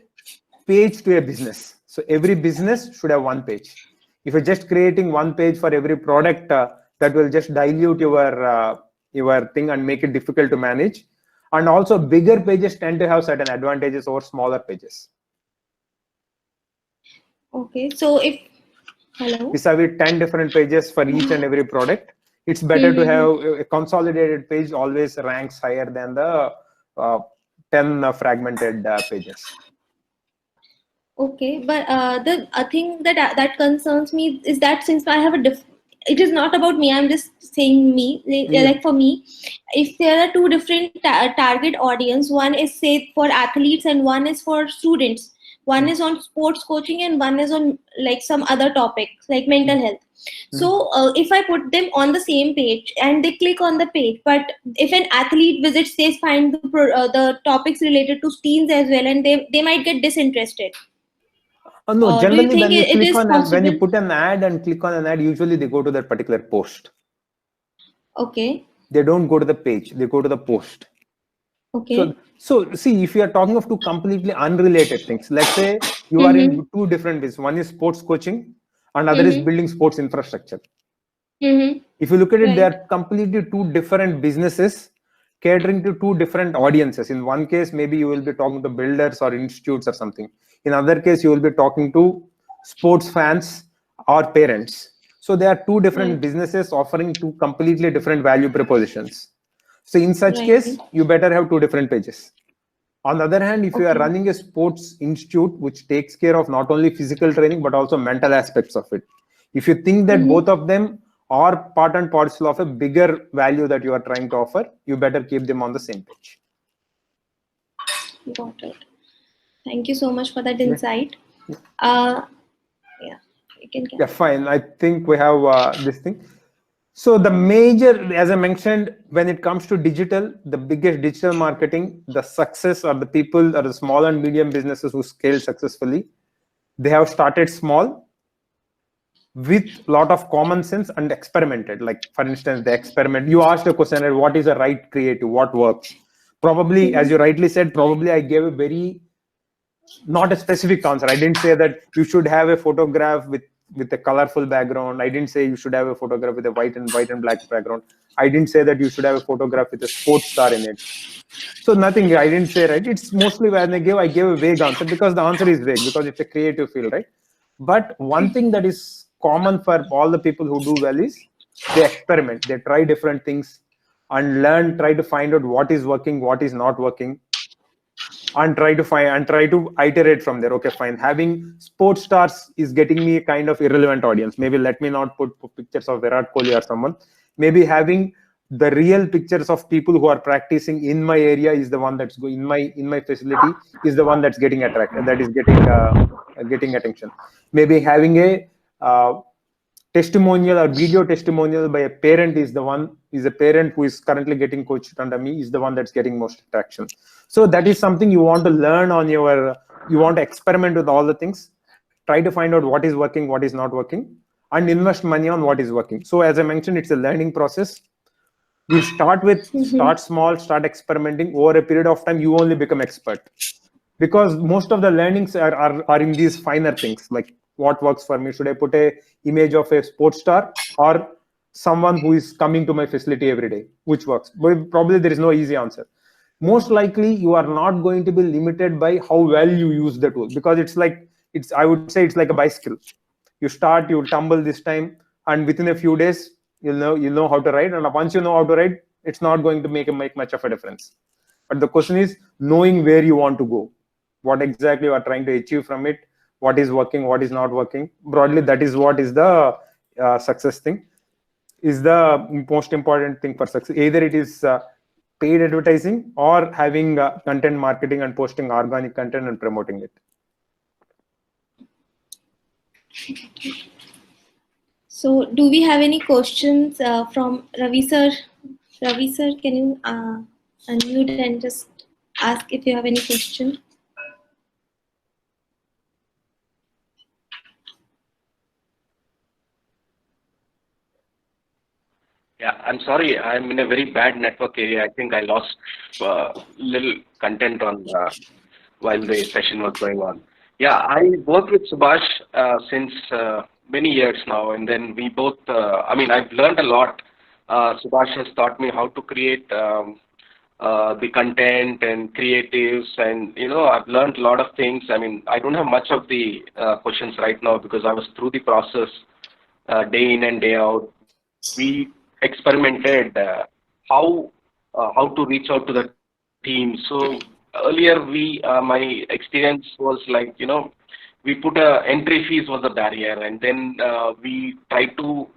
Speaker 2: page to a business. So every business should have one page. If you're just creating one page for every product, that will just dilute your thing and make it difficult to manage. And also, bigger pages tend to have certain advantages over smaller pages.
Speaker 1: Okay, so if
Speaker 2: vis-a-vis 10 different pages for each and every product, it's better to have a consolidated page. Always ranks higher than the 10 fragmented pages.
Speaker 1: Okay, but the thing that concerns me is that since I have it is not about me. I'm just saying me. Like for me, if there are two different target audience, one is say for athletes and one is for students. One is on sports coaching and one is on like some other topics like mental health. So if I put them on the same page and they click on the page, but if an athlete visits, they find the topics related to teens as well, and they might get disinterested.
Speaker 2: No, generally when you click on when you
Speaker 1: possible?
Speaker 2: put an ad and click on an ad, usually they go to that particular post.
Speaker 1: Okay.
Speaker 2: They don't go to the page, they go to the post.
Speaker 1: Okay.
Speaker 2: So see, if you are talking of two completely unrelated things, let's say you are in two different businesses. One is sports coaching and other is building sports infrastructure. If you look at it, they are completely two different businesses catering to two different audiences. In one case, maybe you will be talking to builders or institutes or something. In other case, you will be talking to sports fans or parents. So there are two different businesses offering two completely different value propositions. So in such case, you better have two different pages. On the other hand, if you are running a sports institute, which takes care of not only physical training, but also mental aspects of it. If you think that both of them are part and parcel of a bigger value that you are trying to offer, you better keep them on the same page.
Speaker 1: Got it. Thank you so much for that insight. Yeah, you can
Speaker 2: yeah, fine. I think we have this thing. So the major, as I mentioned, when it comes to digital, the biggest digital marketing, the success or the people or the small and medium businesses who scale successfully, they have started small with a lot of common sense and experimented. Like, for instance, the experiment, you asked a question, what is the right creative, what works? Probably, as you rightly said, probably I gave a very, not a specific answer. I didn't say that you should have a photograph with a colorful background. I didn't say you should have a photograph with a white and black background. I didn't say that you should have a photograph with a sports star in it. So nothing, I didn't say, right? It's mostly when I gave a vague answer, because the answer is vague, because it's a creative field, right? But one thing that is common for all the people who do well is they experiment, they try different things and learn, try to find out what is working, what is not working, and try to iterate from there. Okay, fine. Having sports stars is getting me a kind of irrelevant audience. Maybe let me not put pictures of Virat Kohli or someone. Maybe having the real pictures of people who are practicing in my area is the one that's going in my facility is the one that's getting attracted, that is getting attention. Maybe having a testimonial or video testimonial by a parent is a parent who is currently getting coached under me is the one that's getting most traction. So that is something you want to learn on you want to experiment with all the things, try to find out what is working, what is not working, and invest money on what is working. So as I mentioned, it's a learning process. You start small, start experimenting. Over a period of time, you only become expert, because most of the learnings are in these finer things, like what works for me. Should I put a image of a sports star or someone who is coming to my facility every day? Which works? But probably there is no easy answer. Most likely you are not going to be limited by how well you use the tool, because I would say it's like a bicycle. You start, you'll tumble this time, and within a few days you'll know how to ride, and once you know how to ride, it's not going to make much of a difference. But the question is knowing where you want to go, what exactly you are trying to achieve from it, what is working, what is not working. Broadly, that is what is the success thing, is the most important thing for success. Either it is paid advertising or having content marketing and posting organic content and promoting it.
Speaker 1: So do we have any questions from Ravi sir? Ravi sir, can you unmute and just ask if you have any question?
Speaker 4: Yeah, I'm sorry. I'm in a very bad network area. I think I lost little content on while the session was going on. Yeah, I work with Subhash since many years now, and then we both. I've learned a lot. Subhash has taught me how to create the content and creatives, and I've learned a lot of things. I mean, I don't have much of the questions right now because I was through the process day in and day out. We experimented how to reach out to the team. So earlier my experience was like, we put entry fees was a barrier, and then we tried to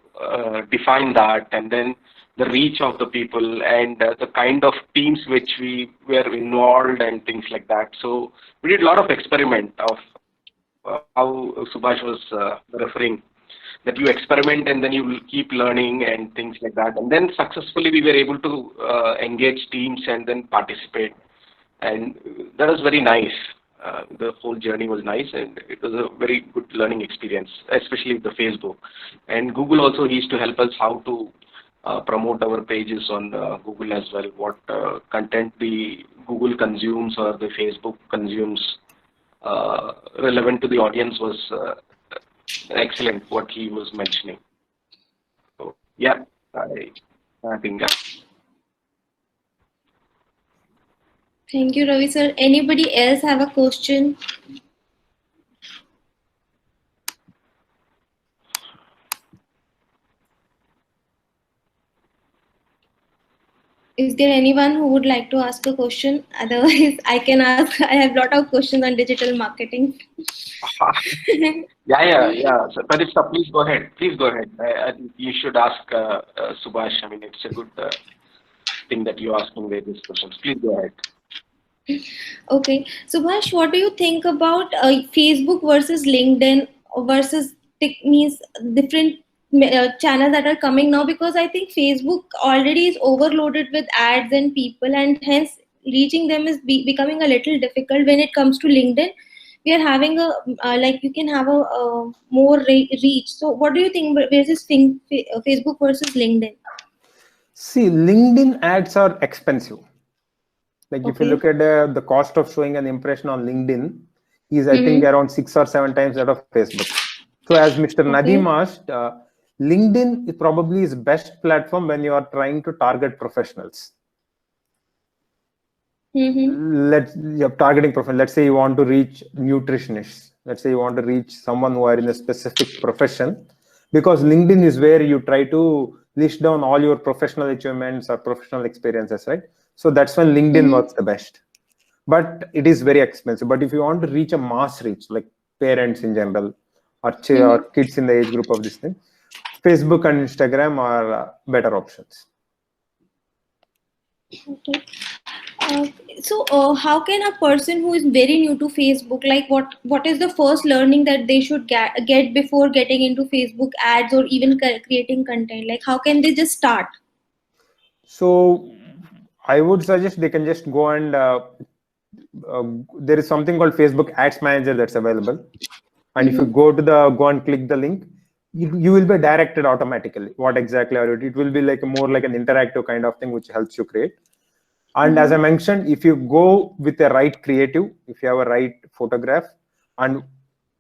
Speaker 4: define that, and then the reach of the people and the kind of teams which we were involved and things like that. So we did a lot of experiment of how Subhash was referring, that you experiment and then you will keep learning and things like that. And then successfully we were able to engage teams and then participate. And that was very nice. The whole journey was nice, and it was a very good learning experience, especially with the Facebook. And Google also used to help us how to promote our pages on Google as well, what content the Google consumes or the Facebook consumes relevant to the audience was excellent, what he was mentioning. So yeah, I think that.
Speaker 1: Thank you, Ravi sir. Anybody else have a question? Is there anyone who would like to ask a question? Otherwise, I can ask. I have a lot of questions on digital marketing.
Speaker 4: Yeah. So, Pradipta, please go ahead. Please go ahead. I think you should ask Subhash. I mean, it's a good thing that you're asking various questions. Please go ahead.
Speaker 1: Okay, Subhash, what do you think about Facebook versus LinkedIn versus means different channels that are coming now? Because I think Facebook already is overloaded with ads and people, and hence reaching them is becoming a little difficult. When it comes to LinkedIn, we are having a like you can have a more reach. So, what do you think versus Facebook versus LinkedIn?
Speaker 2: See, LinkedIn ads are expensive. Like
Speaker 1: Okay.
Speaker 2: if you look at the cost of showing an impression on LinkedIn is, I think, around 6 or 7 times that of Facebook. So as Mr. Nadeem asked, LinkedIn probably is best platform when you are trying to target professionals. You're targeting professionals. Let's say you want to reach nutritionists. Let's say you want to reach someone who are in a specific profession, because LinkedIn is where you try to list down all your professional achievements or professional experiences, right? So that's when LinkedIn works the best. But it is very expensive. But if you want to reach a mass reach, like parents in general, or kids in the age group of this thing, Facebook and Instagram are better options.
Speaker 1: Okay. How can a person who is very new to Facebook, like what is the first learning that they should get before getting into Facebook ads or even creating content? Like, how can they just start?
Speaker 2: So I would suggest they can just go and there is something called Facebook Ads Manager that's available. And if you go and click the link, you will be directed automatically. What exactly are it? It will be like more like an interactive kind of thing, which helps you create. And as I mentioned, if you go with the right creative, if you have a right photograph and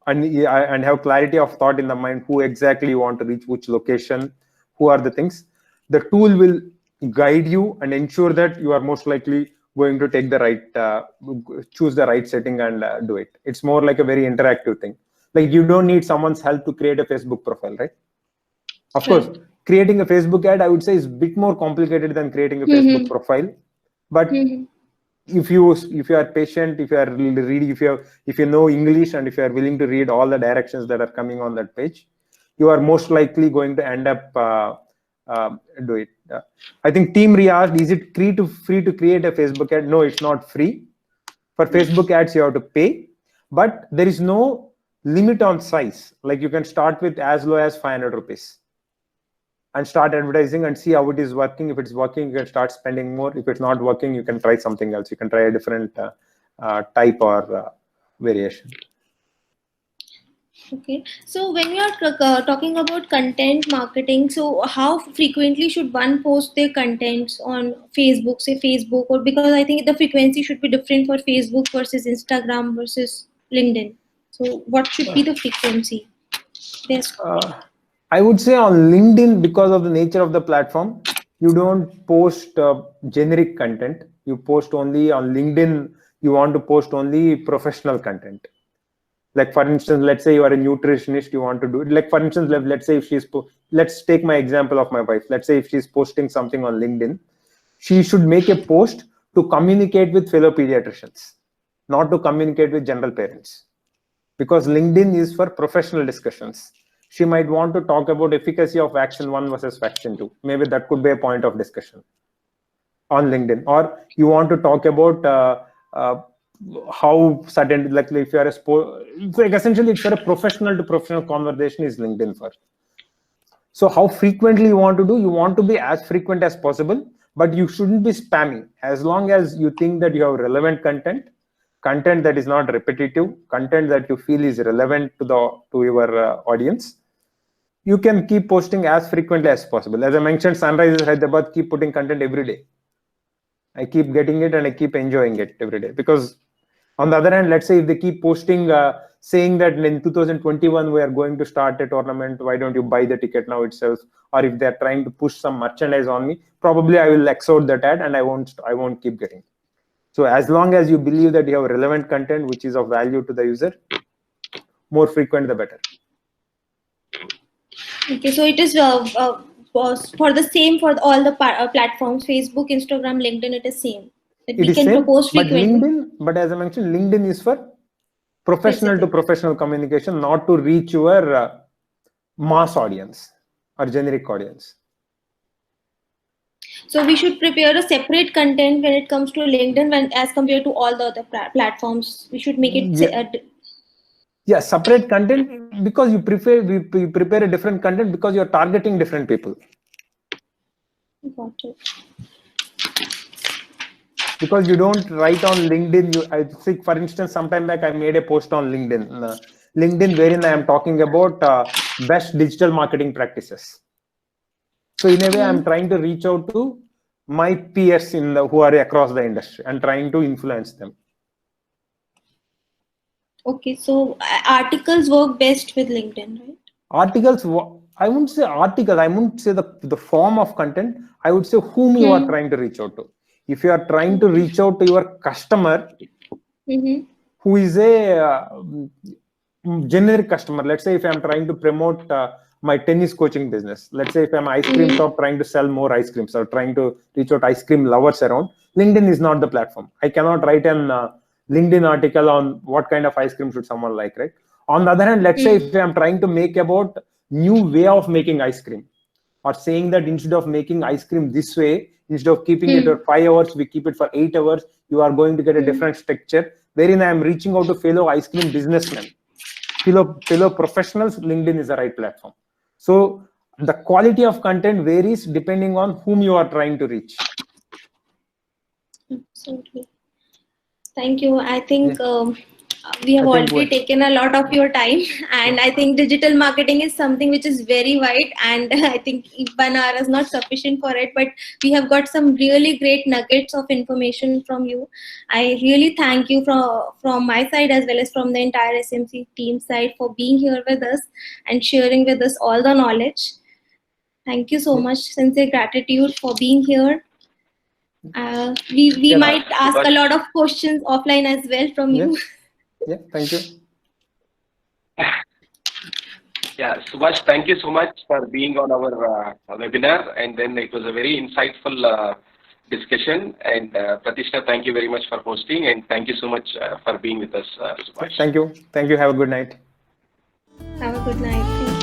Speaker 2: have clarity of thought in the mind, who exactly you want to reach, which location, who are the things, the tool will guide you and ensure that you are most likely going to take the right, choose the right setting and do it. It's more like a very interactive thing. Like you don't need someone's help to create a Facebook profile, right? Of course, creating a Facebook ad, I would say, is a bit more complicated than creating a Facebook profile. But if you are patient, if you are reading, if you know English, and if you are willing to read all the directions that are coming on that page, you are most likely going to end up do it. I think Team Ria asked, is it free to create a Facebook ad? No, it's not free. For Facebook ads, you have to pay, but there is no limit on size. Like you can start with as low as 500 rupees and start advertising and see how it is working. If it's working, you can start spending more. If it's not working, you can try something else. You can try a different type or variation.
Speaker 1: Okay, so when you are talking about content marketing, so how frequently should one post their contents on Facebook, say Facebook, or because I think the frequency should be different for Facebook versus Instagram versus LinkedIn. So what should be the frequency?
Speaker 2: I would say on LinkedIn, because of the nature of the platform, you don't post generic content. You post only on LinkedIn. You want to post only professional content. Like for instance, let's say you are a nutritionist, you want to do it. Like for instance, let's say if let's take my example of my wife. Let's say if she's posting something on LinkedIn, she should make a post to communicate with fellow pediatricians, not to communicate with general parents. Because LinkedIn is for professional discussions. She might want to talk about efficacy of vaccine 1 versus vaccine 2. Maybe that could be a point of discussion on LinkedIn. Or you want to talk about how certain, like if you are like essentially it's for a professional to professional conversation is LinkedIn for. So how frequently you want to do? You want to be as frequent as possible, but you shouldn't be spamming. As long as you think that you have relevant content that is not repetitive, content that you feel is relevant to your audience, you can keep posting as frequently as possible. As I mentioned, Sunrises Hyderabad keep putting content every day. I keep getting it and I keep enjoying it every day. Because on the other hand, let's say if they keep posting saying that in 2021 we are going to start a tournament, why don't you buy the ticket now itself? Or if they're trying to push some merchandise on me, probably I will X out that ad and I won't keep getting it. So as long as you believe that you have relevant content which is of value to the user, more frequent the better.
Speaker 1: Okay, so it is for the same for all the platforms, Facebook, Instagram, LinkedIn, it is same. That we can propose frequently.
Speaker 2: But as I mentioned, LinkedIn is for professional to professional communication, not to reach your mass audience or generic audience.
Speaker 1: So we should prepare a separate content when it comes to LinkedIn as compared to all the other platforms. We should make it
Speaker 2: separate content, because you prepare a different content because you're targeting different people.
Speaker 1: Got it.
Speaker 2: Because you don't write on LinkedIn. I think, for instance, sometime back I made a post on LinkedIn wherein I am talking about best digital marketing practices. So in a way, I'm trying to reach out to my peers who are across the industry and trying to influence them.
Speaker 1: Okay, so articles work best with LinkedIn, right?
Speaker 2: Articles, I wouldn't say articles. I wouldn't say the form of content. I would say whom you are trying to reach out to. If you are trying to reach out to your customer, who is a generic customer, let's say if I'm trying to promote my tennis coaching business, let's say if I'm an ice cream shop trying to sell more ice creams or trying to reach out ice cream lovers around, LinkedIn is not the platform. I cannot write an LinkedIn article on what kind of ice cream should someone like, right? On the other hand, let's say if I'm trying to make about new way of making ice cream, or saying that instead of making ice cream this way, instead of keeping it for 5 hours, we keep it for 8 hours, you are going to get a different structure, wherein I am reaching out to fellow ice cream businessmen, fellow professionals. LinkedIn is the right platform. So the quality of content varies depending on whom you are trying to reach.
Speaker 1: Absolutely. Thank you. I think we have already taken a lot of your time, and I think digital marketing is something which is very wide, and I think 1 hour is not sufficient for it, but we have got some really great nuggets of information from you. I really thank you from my side as well as from the entire SMC team side for being here with us and sharing with us all the knowledge. Thank you so much. Sincere gratitude for being here. We might ask a lot of questions offline as well from you.
Speaker 2: Yeah, thank you.
Speaker 4: Yeah, Subhash, thank you so much for being on our webinar, and then it was a very insightful discussion. And Pratishtha, thank you very much for hosting, and thank you so much for being with us, Subhash.
Speaker 2: Thank you. Thank you. Have a good night.
Speaker 1: Have a good night. Thank you.